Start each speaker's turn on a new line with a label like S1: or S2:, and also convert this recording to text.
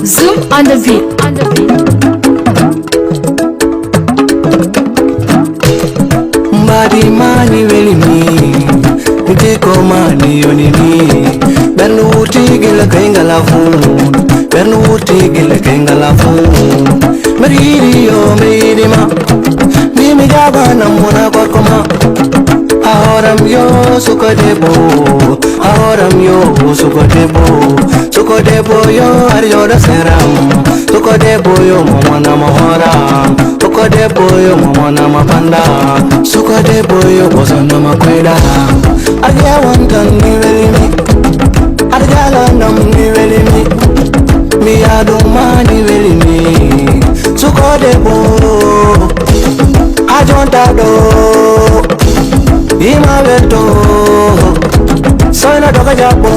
S1: Zoom on the beat.
S2: Mbadi mani weli mi, ndiko mani yoni mi. Bernu uti gila kenga la fun, bernu uti gila kenga la fun. Meriri yo meriri ma, mi jaba na muna korkoma. Ahoram yo suko debo, ahoram yo suko debo yo arjo da seram, suko debo yo momona mohoram, suko debo yo momona mapanda, suko debo yo bosona makweda. Arja wantan ni velimi, arja landam ni velimi, mi aduma ni velimi, suko debo, ajonta do. Ima beto, soy na toka japo.